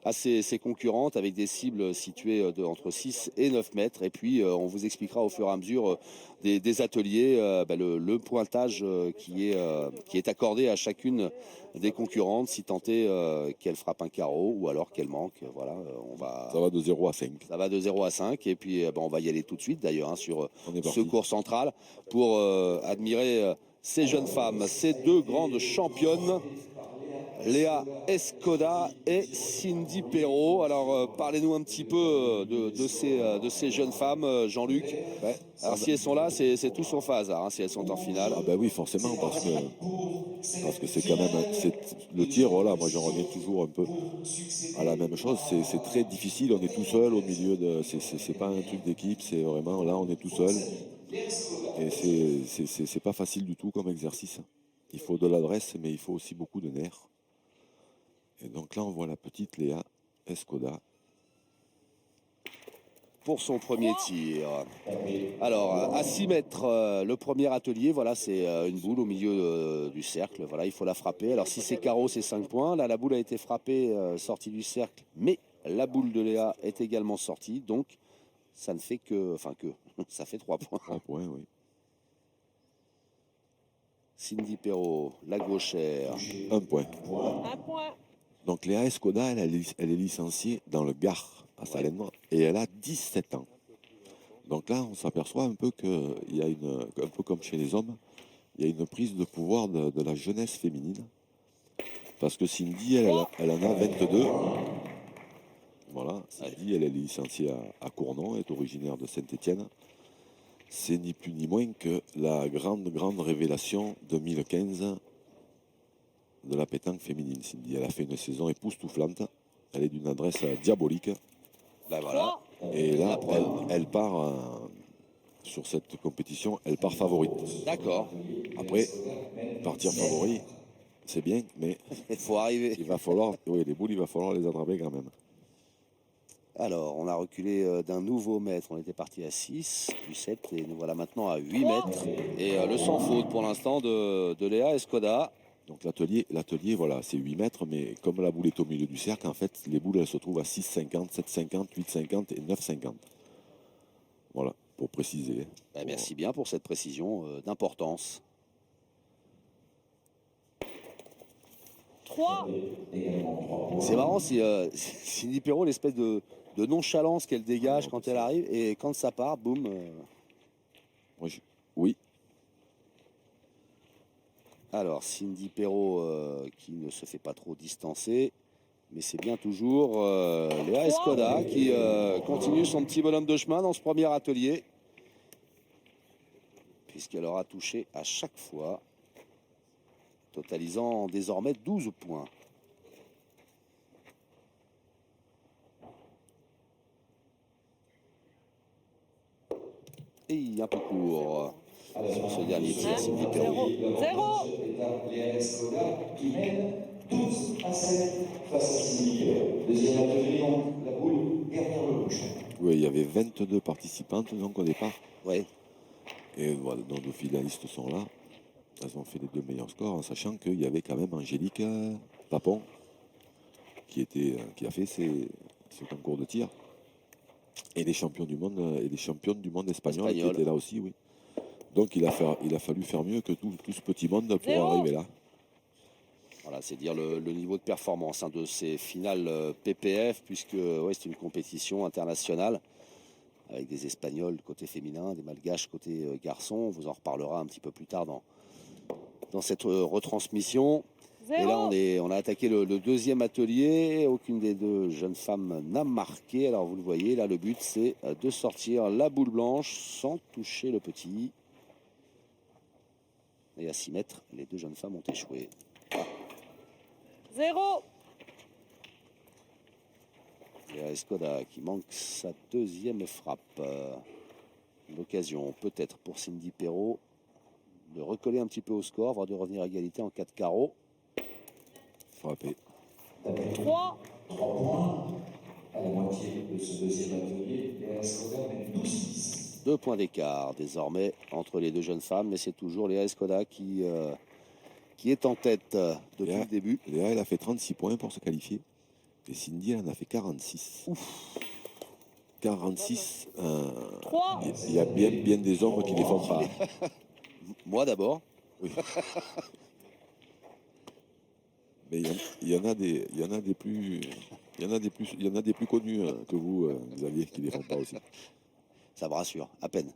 à ses concurrentes avec des cibles situées entre 6 et 9 mètres. Et puis, on vous expliquera au fur et à mesure des ateliers le pointage qui est accordé à chacune des concurrentes, si tant est qu'elle frappe un carreau ou alors qu'elle manque. Voilà, Ça va de 0 à 5. Ça va de 0 à 5. Et puis, on va y aller tout de suite d'ailleurs sur On est ce parti. cours central pour admirer ces jeunes femmes, ces deux grandes championnes. Léa Escoda et Cindy Perrault. Alors, parlez-nous un petit peu de ces jeunes femmes, Jean-Luc. Ouais, Alors, si elles sont là, c'est tout sauf un hasard, hein, si elles sont en finale. Ah ben oui, forcément, parce que c'est quand même le tir. Voilà, moi j'en reviens toujours un peu à la même chose. C'est très difficile. On est tout seul au milieu de. C'est pas un truc d'équipe. C'est vraiment là, on est tout seul. Et c'est pas facile du tout comme exercice. Il faut de l'adresse, mais il faut aussi beaucoup de nerfs. Et donc là, on voit la petite Léa Escoda. Pour son premier tir. Alors, à 6 mètres, le premier atelier, voilà, c'est une boule au milieu du cercle. Voilà, il faut la frapper. Alors, si c'est carreau, c'est 5 points. Là, la boule a été frappée, sortie du cercle, mais la boule de Léa est également sortie. Donc, ça ne fait ça fait 3 points. 3 points, oui. Cindy Perrault, la gauchère. 1 point. 1 point. Donc Léa Escoda, elle est licenciée dans le Gard à Salène et elle a 17 ans. Donc là, on s'aperçoit un peu qu'il y a un peu comme chez les hommes, il y a une prise de pouvoir de la jeunesse féminine. Parce que Cindy, elle en a 22. Voilà, Cindy, elle est licenciée à Cournon, elle est originaire de Saint-Étienne. C'est ni plus ni moins que la grande révélation 2015 de la pétanque féminine. Cindy, elle a fait une saison époustouflante. Elle est d'une adresse diabolique. Ben voilà. Et là, elle part sur cette compétition, elle part favorite. D'accord. Après, partir favori, c'est bien, mais Il faut arriver. il va falloir, oui, les boules, il va falloir les attraper quand même. Alors, on a reculé d'un nouveau mètre. On était parti à 6, puis 7, et nous voilà maintenant à 8 mètres. Et le sans faute pour l'instant de Léa Escoda. Donc l'atelier, voilà, c'est 8 mètres, mais comme la boule est au milieu du cercle, en fait, les boules, elles se trouvent à 6,50, 7,50, 8,50 et 9,50. Voilà, pour préciser. Merci bien pour cette précision d'importance. 3. C'est marrant si Cindy Perrault, l'espèce de nonchalance qu'elle dégage quand elle arrive, et quand ça part, boum. Oui. Alors, Cindy Perrault qui ne se fait pas trop distancer, mais c'est bien toujours Léa Escoda qui continue son petit bonhomme de chemin dans ce premier atelier, puisqu'elle aura touché à chaque fois, totalisant désormais 12 points. Et un peu court sur ce dernier tir, Cindy Perrault. 0. Léa Escoda qui mène 12 à 7 face à Cindy Perrault. Deuxième atelier, la boule derrière le bouchon. Oui, il y avait 22 participantes donc au départ. Ouais. Et voilà, nos deux finalistes sont là. Elles ont fait les 2 meilleurs scores, en sachant qu'il y avait quand même Angélique Papon qui a fait ce concours de tir. Et les champions du monde et les championnes du monde espagnol qui étaient là aussi, oui. Donc il a fallu faire mieux que tout ce petit monde pour arriver là. Voilà, c'est dire le niveau de performance de ces finales PPF, puisque c'est une compétition internationale avec des Espagnols côté féminin, des Malgaches côté garçon. On vous en reparlera un petit peu plus tard dans cette retransmission. 0. Et là, on a attaqué le deuxième atelier. Aucune des deux jeunes femmes n'a marqué. Alors, vous le voyez, là, le but, c'est de sortir la boule blanche sans toucher le petit. Et à 6 mètres, les deux jeunes femmes ont échoué. 0. Léa Escoda qui manque sa deuxième frappe. L'occasion peut-être pour Cindy Perrault de recoller un petit peu au score, voire de revenir à égalité en 4 carreaux. Frappé. 3. 3 points à la moitié de ce deuxième atelier. Léa Escoda mène 12-10. 2 points d'écart désormais entre les deux jeunes femmes, mais c'est toujours Léa Escoda qui est en tête depuis le début. Léa, elle a fait 36 points pour se qualifier. Et Cindy, elle en a fait 46. 46, 3, il y a bien des hommes qui ne les font pas. Moi d'abord. Oui. Mais il y en a des plus connus que vous, Xavier, qui ne les font pas aussi. Ça me rassure, à peine.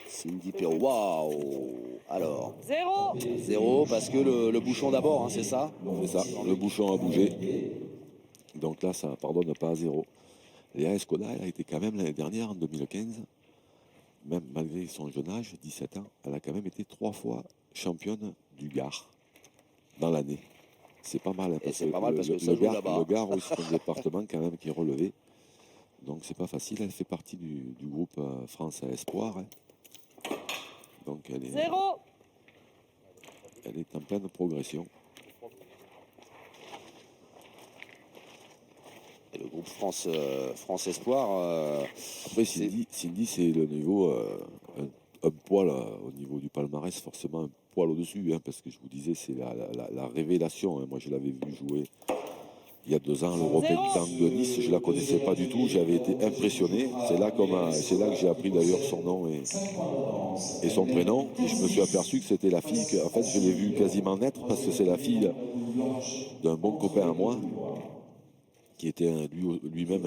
Cindy Perrault. Waouh! Alors, 0, 0 parce que le bouchon d'abord, hein, c'est ça? C'est ça, le bouchon a bougé. Donc là, ça pardonne pas à 0. Léa Escoda, elle a été quand même l'année dernière, en 2015, même malgré son jeune âge, 17 ans, elle a quand même été 3 fois championne du Gard dans l'année. C'est pas mal. Hein, Et c'est pas mal parce que ça joue là-bas. Le Gard, oui, c'est un département quand même qui est relevé. Donc c'est pas facile. Elle fait partie du groupe France à Espoir. Hein. Donc elle 0, est en pleine progression. Et le groupe France Espoir. Après, Cindy, c'est le niveau, un poil au niveau du palmarès, forcément un poil au-dessus, hein, parce que je vous disais, c'est la révélation. Hein. Moi, je l'avais vu jouer il y a 2 ans, l'European Tank de Nice. Je ne la connaissais pas du tout, j'avais été impressionné. C'est là que j'ai appris d'ailleurs son nom et son prénom. Et je me suis aperçu que c'était la fille, en fait, je l'ai vue quasiment naître, parce que c'est la fille d'un bon copain à moi, qui était lui-même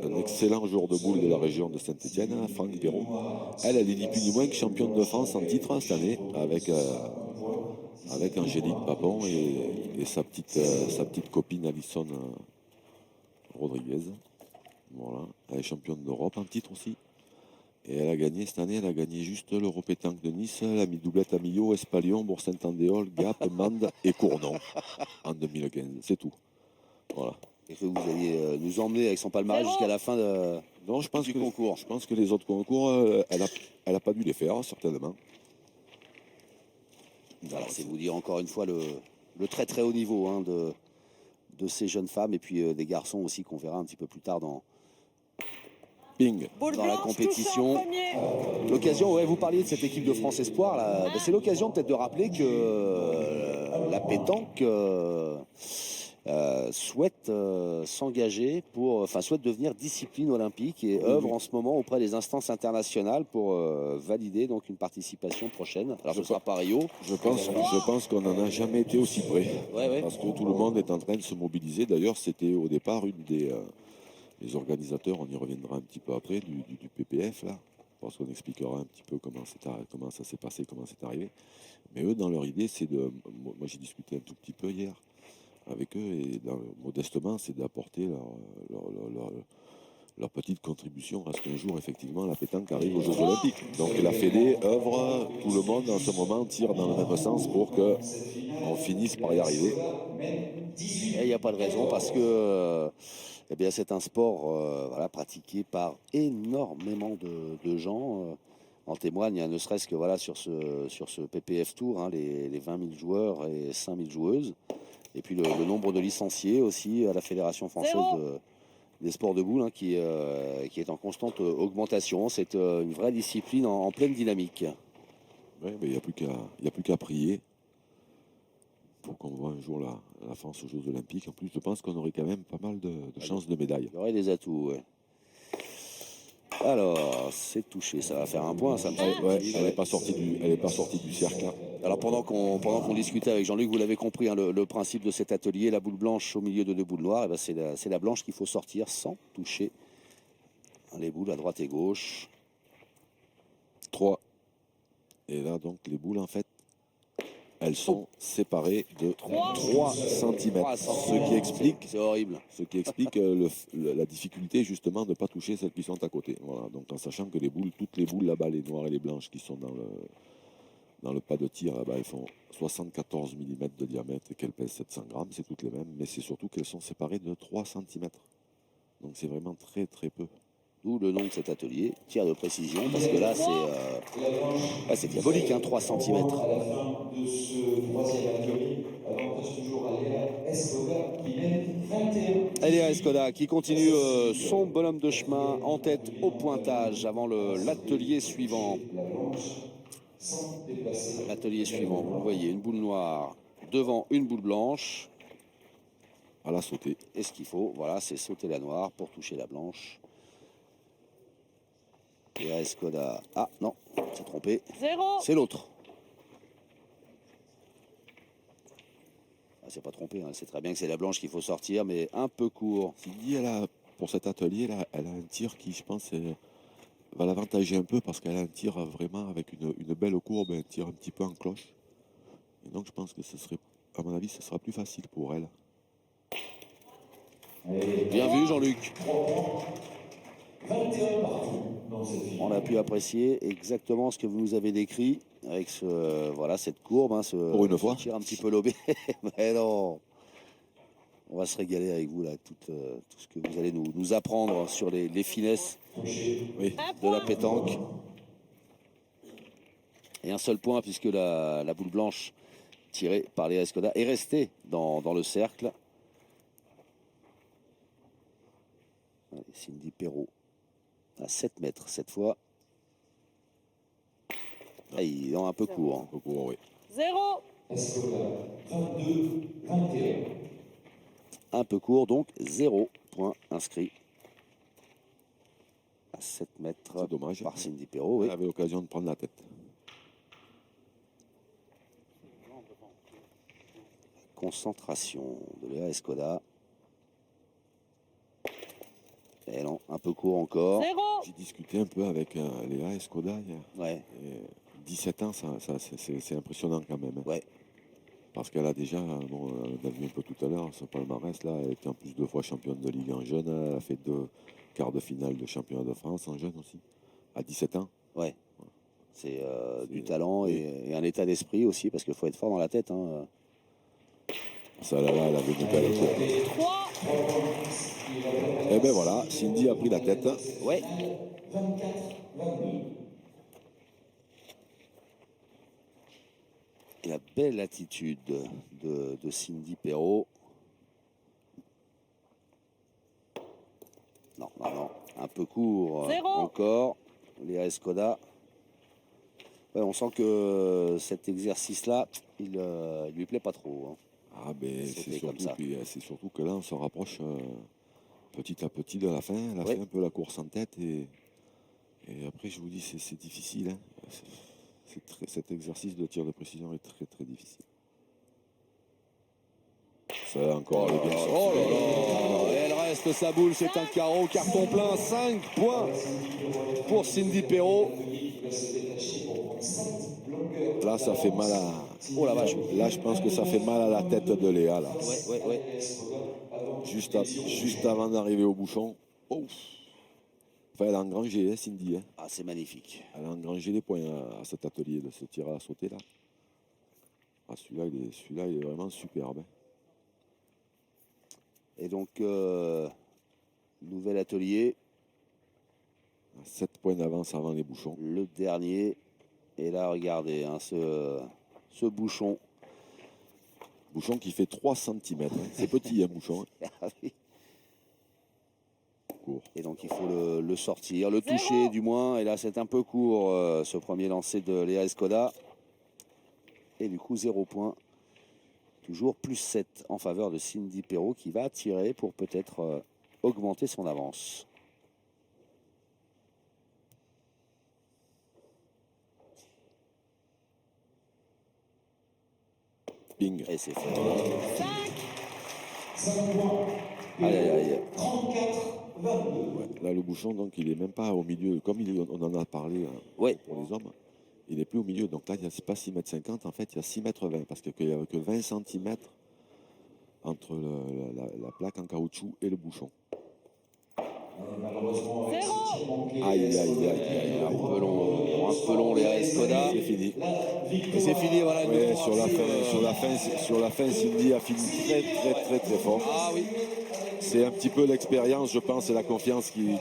un excellent joueur de boules de la région de Saint-Étienne, hein, Franck Perrault. Elle est ni plus ni moins que championne de France en titre cette année, avec Angélique Papon et sa petite copine Alison Rodriguez. Voilà. Elle est championne d'Europe en titre aussi. Et elle a gagné cette année, elle a gagné juste l'European Tank de Nice, la doublette à Millau, Espalion, Bourg-Saint-Andéol, Gap, Mende et Cournon en 2015. C'est tout. Voilà. Et que vous alliez nous emmener avec son palmarès jusqu'à la fin Non, je pense du que concours. Je pense que les autres concours, elle a pas dû les faire, certainement. Voilà, c'est vous dire encore une fois le très très haut niveau hein, de ces jeunes femmes et puis des garçons aussi qu'on verra un petit peu plus tard dans boule la blanche, compétition. touche en premier. L'occasion, ouais, vous parliez de cette équipe de France Espoir, là, ben, c'est l'occasion peut-être de rappeler que la pétanque souhaite s'engager souhaite devenir discipline olympique et œuvre en ce moment auprès des instances internationales pour valider donc une participation prochaine. Alors ce sera pas Rio. Je pense qu'on n'en a jamais été aussi près. Ouais. Parce que tout le monde est en train de se mobiliser. D'ailleurs, c'était au départ une des les organisateurs, on y reviendra un petit peu après, du PPF, là, parce qu'on expliquera un petit peu comment ça s'est passé, comment c'est arrivé. Mais eux, dans leur idée, c'est de... Moi, j'ai discuté un tout petit peu hier avec eux, et modestement, c'est d'apporter leur petite contribution à ce qu'un jour, effectivement, la pétanque arrive aux Jeux Olympiques. Donc la Fédé œuvre, tout le monde en ce moment tire dans le même sens pour qu'on finisse par y arriver. Il n'y a pas de raison parce que eh bien, c'est un sport pratiqué par énormément de gens. En témoigne, ne serait-ce que sur ce PPF Tour, hein, les 20 000 joueurs et 5 000 joueuses. Et puis le nombre de licenciés aussi à la Fédération française des sports de boules hein, qui est en constante augmentation. C'est une vraie discipline en pleine dynamique. Oui, mais il n'y a plus qu'à prier pour qu'on voit un jour la France aux Jeux Olympiques. En plus, je pense qu'on aurait quand même pas mal de chances de médailles. Il y aurait des atouts, ouais. Alors, c'est touché, ça va faire un point, ça me fait. Ouais, elle n'est pas sortie du cercle. Hein. Alors pendant qu'on discutait avec Jean-Luc, vous l'avez compris, hein, le principe de cet atelier, la boule blanche au milieu de 2 boules noires, eh ben, c'est la blanche qu'il faut sortir sans toucher les boules à droite et gauche. 3. Et là, donc, les boules, en fait, elles sont séparées de 3 cm. Ce qui explique la difficulté, justement, de ne pas toucher celles qui sont à côté. Voilà. Donc, en sachant que toutes les boules là-bas, les noires et les blanches qui sont dans le pas de tir, là-bas, elles font 74 mm de diamètre et qu'elles pèsent 700 grammes. C'est toutes les mêmes, mais c'est surtout qu'elles sont séparées de 3 cm. Donc, c'est vraiment très, très peu. D'où le nom de cet atelier, tir de précision, parce que là, c'est diabolique, hein, 3 cm. À la fin de ce 3e atelier, avantage toujours à Léa Escoda qui mène 21. Léa Escoda qui continue son bonhomme de chemin en tête au pointage avant l'atelier suivant. L'atelier suivant, vous voyez, une boule noire devant une boule blanche. À la sauter. Et ce qu'il faut, voilà, c'est sauter la noire pour toucher la blanche. Et à Escoda. Ah non, c'est trompé. 0. C'est l'autre. Ah, c'est pas trompé, hein. C'est très bien que c'est la blanche qu'il faut sortir, mais un peu court. Cindy, pour cet atelier, là, elle a un tir qui, je pense, va l'avantager un peu parce qu'elle a un tir vraiment avec une belle courbe, un tir un petit peu en cloche. Et donc, je pense que ce serait, à mon avis, ce sera plus facile pour elle. Bien vu, Jean-Luc. 21 partout dans cette finale. On a pu apprécier exactement ce que vous nous avez décrit avec voilà, cette courbe, hein, Pour une fois. ce tir un petit peu lobé. Mais non, on va se régaler avec vous là, tout ce que vous allez nous apprendre sur les finesses Oui. de la pétanque. Et un seul point puisque la boule blanche tirée par Léa Escoda est restée dans le cercle. Allez, Cindy Perrault à 7 mètres cette fois. Ah, il est un peu court. Un peu court, oui. 0. Escoda, 22, 21. Un peu court, donc 0 point inscrit. À 7 mètres C'est dommage. par Cindy Perrault. Oui. Elle avait l'occasion de prendre la tête. Concentration de Léa Escoda. Et non, un peu court encore. 0. J'ai discuté un peu avec Léa Escoda hier. Ouais, Et 17 ans, c'est impressionnant quand même. Hein. ouais. Parce qu'elle a déjà, bon, on a vu un peu tout à l'heure, son palmarès là, elle était en plus 2 fois championne de Ligue en jeune, elle a fait 2 quarts de finale de championnat de France en jeune aussi, à 17 ans. Ouais. C'est du talent et un état d'esprit aussi, parce qu'il faut être fort dans la tête. Hein. Ça là, elle avait une belle courbe. 3. Et ben voilà, Cindy a pris la tête. Ouais. 24, 22. Et la belle attitude de Cindy Perrault. Non, non, non. Un peu court 0. encore. Léa Escoda. Ouais, on sent que cet exercice-là, il lui plaît pas trop. Hein. Ah ben Sauter comme ça. c'est surtout que là on se rapproche petit à petit de la fin. Elle a Oui. fait un peu la course en tête et après je vous dis c'est difficile. Hein. Cet exercice de tir de précision est très très difficile. Ça encore elle est bien sortie. Oh là là. Elle reste sa boule, c'est un carreau, carton plein, 5 points pour Cindy Perrault. Là ça fait mal à. Oh la vache. Là je pense que ça fait mal à la tête de Léa là. Ouais. Juste avant d'arriver au bouchon. Oh. Enfin, elle a engrangé, hein, Cindy. Hein. Ah, c'est magnifique. Elle a engrangé les points à cet atelier de ce tir à la sauter là. Ah, celui-là, il est vraiment superbe. Hein. Et donc, nouvel atelier, 7 points d'avance avant les bouchons. le dernier. Et là, regardez, hein, ce bouchon. Bouchon qui fait 3 cm. Hein. C'est petit, un bouchon. Hein. Ah oui. Court. Et donc, il faut le sortir, le 0. toucher du moins. Et là, c'est un peu court, ce premier lancer de Léa Escoda. Et du coup, 0 point. Toujours plus 7 en faveur de Cindy Perrault qui va tirer pour peut-être augmenter son avance. Bing. Et c'est fait. 5. 5 points. Aïe, aïe, aïe. 34, 22. Ouais. Là, le bouchon, donc, il n'est même pas au milieu. Comme on en a parlé Ouais. pour les hommes, il n'est plus au milieu. Donc là, il n'y a pas 6,50 m. En fait, il y a 6,20 m. Parce qu'il n'y avait que 20 cm entre la plaque en caoutchouc et le bouchon. Malheureusement, avec 0. ce tir manqué, Aïe. Un peu long, Léa Escoda. C'est fini. Et c'est fini, voilà. une Ouais, victoire. sur la fin, Cindy a fini très fort. Ah oui. C'est un petit peu l'expérience, je pense, et la confiance qui